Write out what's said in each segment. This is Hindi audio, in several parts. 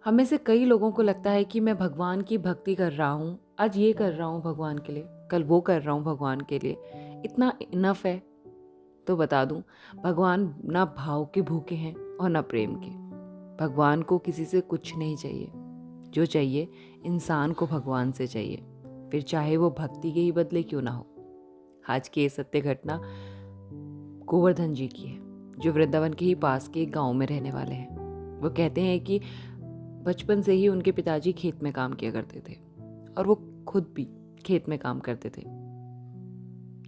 हम में से कई लोगों को लगता है कि मैं भगवान की भक्ति कर रहा हूँ, आज ये कर रहा हूँ भगवान के लिए, कल वो कर रहा हूँ भगवान के लिए, इतना इनफ है। तो बता दूँ, भगवान ना भाव के भूखे हैं और ना प्रेम के। भगवान को किसी से कुछ नहीं चाहिए, जो चाहिए इंसान को भगवान से चाहिए, फिर चाहे वो भक्ति के ही बदले क्यों ना हो। आज की ये सत्य घटना गोवर्धन जी की है, जो वृंदावन के ही पास के एक गाँव में रहने वाले हैं। वो कहते हैं कि बचपन से ही उनके पिताजी खेत में काम किया करते थे और वो खुद भी खेत में काम करते थे।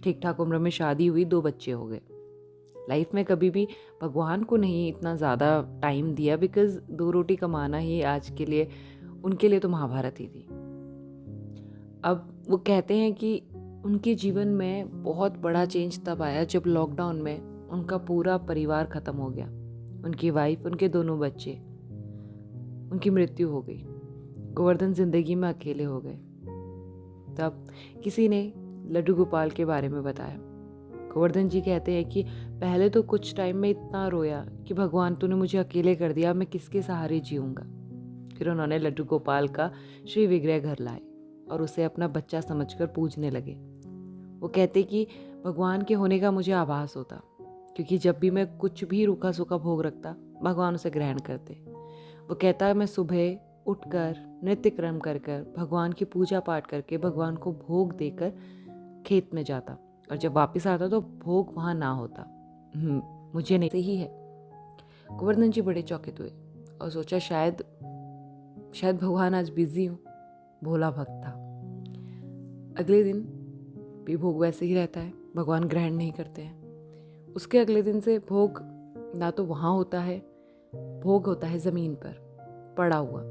ठीक ठाक उम्र में शादी हुई, 2 बच्चे हो गए। लाइफ में कभी भी भगवान को नहीं इतना ज़्यादा टाइम दिया, बिकॉज 2 रोटी कमाना ही आज के लिए उनके लिए तो महाभारत ही थी। अब वो कहते हैं कि उनके जीवन में बहुत बड़ा चेंज तब आया जब लॉकडाउन में उनका पूरा परिवार ख़त्म हो गया। उनकी वाइफ, उनके दोनों बच्चे, उनकी मृत्यु हो गई। गोवर्धन जिंदगी में अकेले हो गए। तब किसी ने लड्डू गोपाल के बारे में बताया। गोवर्धन जी कहते हैं कि पहले तो कुछ टाइम में इतना रोया कि भगवान तूने मुझे अकेले कर दिया, मैं किसके सहारे जीऊँगा। फिर उन्होंने लड्डू गोपाल का श्री विग्रह घर लाए और उसे अपना बच्चा समझकर पूजने लगे। वो कहते कि भगवान के होने का मुझे आभास होता, क्योंकि जब भी मैं कुछ भी रूखा सूखा भोग रखता, भगवान उसे ग्रहण करते। वो कहता है मैं सुबह उठकर नृत्य क्रम कर कर भगवान की पूजा पाठ करके भगवान को भोग देकर खेत में जाता, और जब वापस आता तो भोग वहाँ ना होता। मुझे नहीं सही है। गोवर्धन जी बड़े चौकित हुए और सोचा शायद भगवान आज बिजी हूँ। भोला भक्त था। अगले दिन भी भोग वैसे ही रहता है, भगवान ग्रहण नहीं करते हैं। उसके अगले दिन से भोग ना तो वहाँ होता है, भोग होता है ज़मीन पर पड़ा हुआ।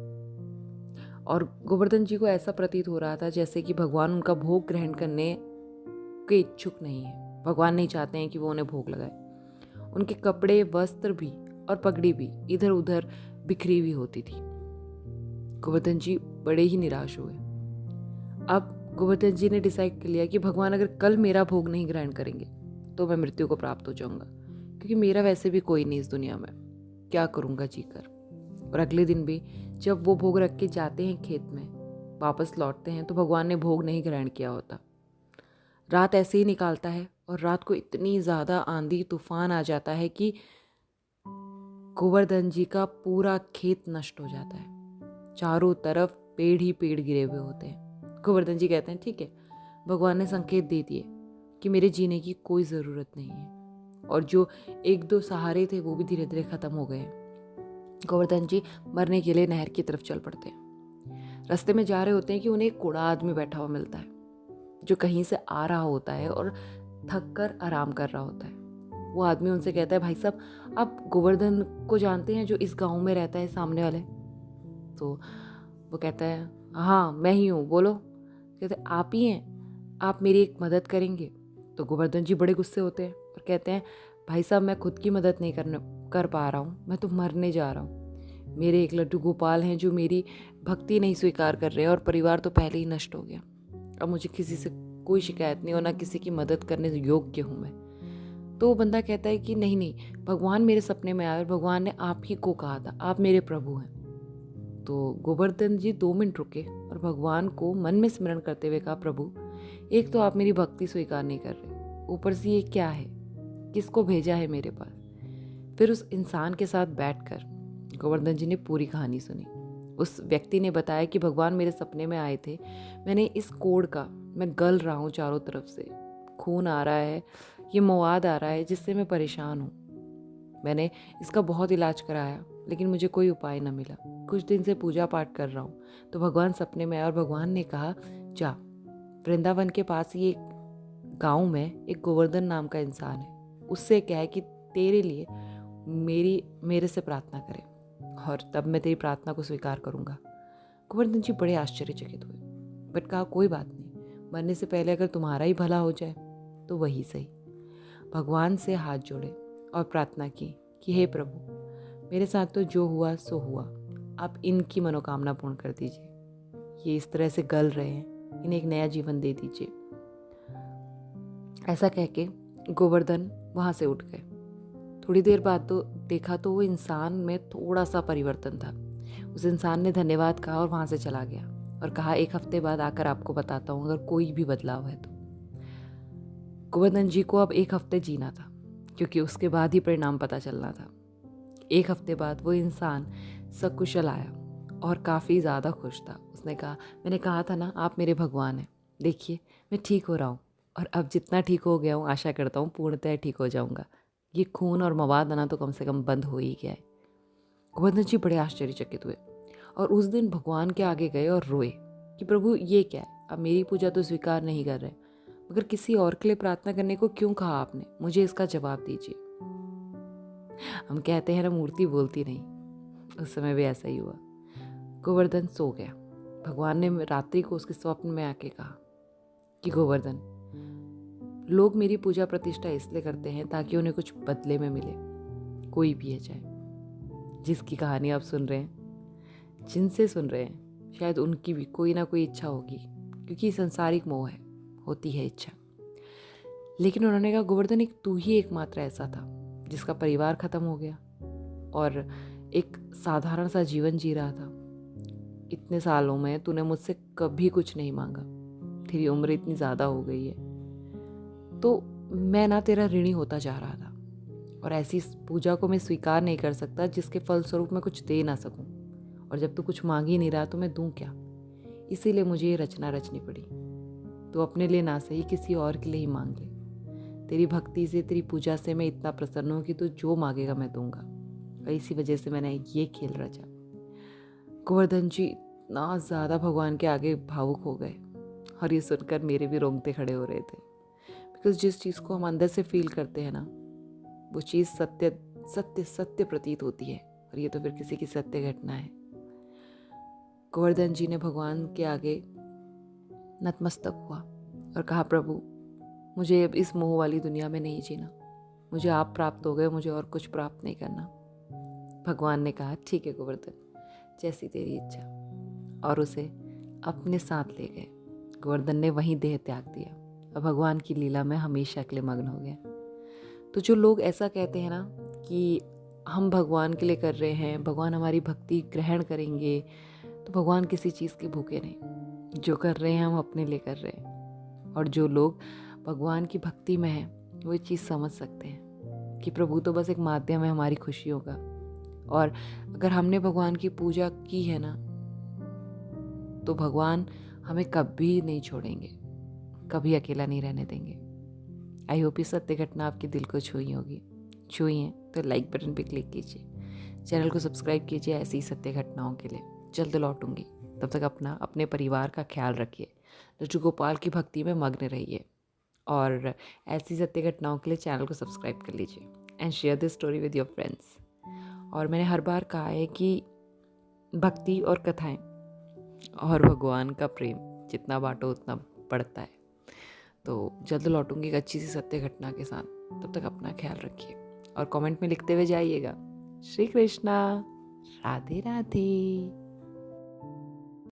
और गोवर्धन जी को ऐसा प्रतीत हो रहा था जैसे कि भगवान उनका भोग ग्रहण करने के इच्छुक नहीं है। भगवान नहीं चाहते हैं कि वो उन्हें भोग लगाए। उनके कपड़े, वस्त्र भी और पगड़ी भी इधर उधर बिखरी हुई होती थी। गोवर्धन जी बड़े ही निराश हुए। अब गोवर्धन जी ने डिसाइड कर लिया कि भगवान अगर कल मेरा भोग नहीं ग्रहण करेंगे तो मैं मृत्यु को प्राप्त हो जाऊंगा, क्योंकि मेरा वैसे भी कोई नहीं इस दुनिया में, क्या करूंगा जीकर। और अगले दिन भी जब वो भोग रख के जाते हैं खेत में, वापस लौटते हैं तो भगवान ने भोग नहीं ग्रहण किया होता। रात ऐसे ही निकालता है और रात को इतनी ज़्यादा आंधी तूफान आ जाता है कि गोवर्धन जी का पूरा खेत नष्ट हो जाता है। चारों तरफ पेड़ ही पेड़ गिरे हुए होते हैं। गोवर्धन जी कहते हैं ठीक है, भगवान ने संकेत दे दिए कि मेरे जीने की कोई ज़रूरत नहीं है, और जो 1-2 सहारे थे वो भी धीरे धीरे ख़त्म हो गए। गोवर्धन जी मरने के लिए नहर की तरफ चल पड़ते हैं। रास्ते में जा रहे होते हैं कि उन्हें एक कूड़ा आदमी बैठा हुआ मिलता है, जो कहीं से आ रहा होता है और थक कर आराम कर रहा होता है। वो आदमी उनसे कहता है भाई साहब, आप गोवर्धन को जानते हैं जो इस गांव में रहता है सामने वाले? तो वो कहता है हाँ मैं ही हूँ, बोलो। कहते आप ही हैं, आप मेरी एक मदद करेंगे? तो गोवर्धन जी बड़े गुस्से होते हैं और कहते हैं भाई साहब, मैं खुद की मदद नहीं कर पा रहा हूँ, मैं तो मरने जा रहा हूँ। मेरे एक लड्डू गोपाल हैं जो मेरी भक्ति नहीं स्वीकार कर रहे हैं, और परिवार तो पहले ही नष्ट हो गया। अब मुझे किसी से कोई शिकायत नहीं, और ना किसी की मदद करने योग्य हूँ मैं। तो वो बंदा कहता है कि नहीं नहीं, भगवान मेरे सपने में आए और भगवान ने आप ही को कहा था, आप मेरे प्रभु हैं। तो गोवर्धन जी 2 मिनट रुके और भगवान को मन में स्मरण करते हुए कहा, प्रभु एक तो आप मेरी भक्ति स्वीकार नहीं कर रहे, ऊपर से ये क्या है, किसको भेजा है मेरे पास। फिर उस इंसान के साथ बैठकर गोवर्धन जी ने पूरी कहानी सुनी। उस व्यक्ति ने बताया कि भगवान मेरे सपने में आए थे, मैंने इस कोढ़ का, मैं गल रहा हूँ चारों तरफ से, खून आ रहा है, ये मवाद आ रहा है जिससे मैं परेशान हूँ। मैंने इसका बहुत इलाज कराया लेकिन मुझे कोई उपाय न मिला। कुछ दिन से पूजा पाठ कर रहा हूँ तो भगवान सपने में आया और भगवान ने कहा जा, वृंदावन के पास ही एक गाँव में एक गोवर्धन नाम का इंसान है, उससे कह कि तेरे लिए मेरे से प्रार्थना करे, और तब मैं तेरी प्रार्थना को स्वीकार करूंगा। गोवर्धन जी बड़े आश्चर्यचकित हुए, बट कहा कोई बात नहीं, मरने से पहले अगर तुम्हारा ही भला हो जाए तो वही सही। भगवान से हाथ जोड़े और प्रार्थना की कि हे प्रभु, मेरे साथ तो जो हुआ सो हुआ, आप इनकी मनोकामना पूर्ण कर दीजिए। ये इस तरह से गल रहे हैं, इन्हें एक नया जीवन दे दीजिए। ऐसा कह के गोवर्धन वहाँ से उठ गए। थोड़ी देर बाद तो देखा तो वो इंसान में थोड़ा सा परिवर्तन था। उस इंसान ने धन्यवाद कहा और वहाँ से चला गया और कहा 1 हफ्ते बाद आकर आपको बताता हूँ अगर कोई भी बदलाव है तो। गोवर्धन जी को अब 1 हफ्ते जीना था, क्योंकि उसके बाद ही परिणाम पता चलना था। 1 हफ्ते बाद वो इंसान सकुशल आया और काफ़ी ज़्यादा खुश था। उसने कहा, मैंने कहा था ना आप मेरे भगवान हैं, देखिए मैं ठीक हो रहा हूँ और अब जितना ठीक हो गया हूँ आशा करता हूँ पूर्णतः ठीक हो जाऊँगा। ये खून और मवाद आना तो कम से कम बंद हो ही गया है। गोवर्धन जी बड़े आश्चर्यचकित हुए और उस दिन भगवान के आगे गए और रोए कि प्रभु ये क्या है, अब मेरी पूजा तो स्वीकार नहीं कर रहे, मगर किसी और के लिए प्रार्थना करने को क्यों कहा आपने, मुझे इसका जवाब दीजिए। हम कहते हैं ना मूर्ति बोलती नहीं, उस समय भी ऐसा ही हुआ। गोवर्धन सो गया। भगवान ने रात्रि को उसके स्वप्न में आके कहा कि गोवर्धन, लोग मेरी पूजा प्रतिष्ठा इसलिए करते हैं ताकि उन्हें कुछ बदले में मिले, कोई भी है चाहे। जिसकी कहानी आप सुन रहे हैं, जिनसे सुन रहे हैं, शायद उनकी भी कोई ना कोई इच्छा होगी, क्योंकि संसारिक मोह है, होती है इच्छा। लेकिन उन्होंने कहा गोवर्धन, एक तू ही एकमात्र ऐसा था जिसका परिवार खत्म हो गया और एक साधारण सा जीवन जी रहा था। इतने सालों में तूने मुझसे कभी कुछ नहीं मांगा, तेरी उम्र इतनी ज़्यादा हो गई है, तो मैं ना तेरा ऋणी होता जा रहा था और ऐसी पूजा को मैं स्वीकार नहीं कर सकता जिसके फलस्वरूप मैं कुछ दे ना सकूं, और जब तू कुछ मांग ही नहीं रहा तो मैं दूं क्या। इसीलिए मुझे ये रचना रचनी पड़ी। तो अपने लिए ना सही किसी और के लिए ही मांग ले। तेरी भक्ति से, तेरी पूजा से मैं इतना प्रसन्न हूँ कि तू जो मांगेगा मैं दूंगा, और इसी वजह से मैंने ये खेल रचा। गोवर्धन जी इतना ज़्यादा भगवान के आगे भावुक हो गए और ये सुनकर मेरे भी रोंगटे खड़े हो रहे थे, बिकॉज जिस चीज़ को हम अंदर से फील करते हैं ना, वो चीज़ सत्य सत्य सत्य प्रतीत होती है, और ये तो फिर किसी की सत्य घटना है। गोवर्धन जी ने भगवान के आगे नतमस्तक हुआ और कहा, प्रभु मुझे अब इस मोह वाली दुनिया में नहीं जीना, मुझे आप प्राप्त हो गए, मुझे और कुछ प्राप्त नहीं करना। भगवान ने कहा, ठीक है गोवर्धन, जैसी तेरी इच्छा, और उसे अपने साथ ले गए। गोवर्धन ने वहीं देह त्याग दिया और भगवान की लीला में हमेशा के लिए मग्न हो गया। तो जो लोग ऐसा कहते हैं ना कि हम भगवान के लिए कर रहे हैं, भगवान हमारी भक्ति ग्रहण करेंगे, तो भगवान किसी चीज़ के भूखे नहीं। जो कर रहे हैं हम अपने लिए कर रहे हैं। और जो लोग भगवान की भक्ति में हैं वो ये चीज़ समझ सकते हैं कि प्रभु तो बस एक माध्यम है हमारी खुशियों का, और अगर हमने भगवान की पूजा की है ना तो भगवान हमें कभी नहीं छोड़ेंगे, कभी अकेला नहीं रहने देंगे। आई होप ये सत्य घटना आपके दिल को छुई होगी। छुई है तो लाइक बटन पे क्लिक कीजिए, चैनल को सब्सक्राइब कीजिए ऐसी सत्य घटनाओं के लिए। जल्द लौटूंगी, तब तक अपने परिवार का ख्याल रखिए, लड्डू गोपाल की भक्ति में मग्न रहिए, और ऐसी सत्य घटनाओं के लिए चैनल को सब्सक्राइब कर लीजिए and share this story with your friends. और मैंने हर बार कहा है कि भक्ति और कथाएं और भगवान का प्रेम जितना बांटो उतना बढ़ता है। तो जल्द लौटूंगी एक अच्छी सी सत्य घटना के साथ। तब तक अपना ख्याल रखिए और कमेंट में लिखते हुए जाइएगा, श्री कृष्णा, राधे राधे।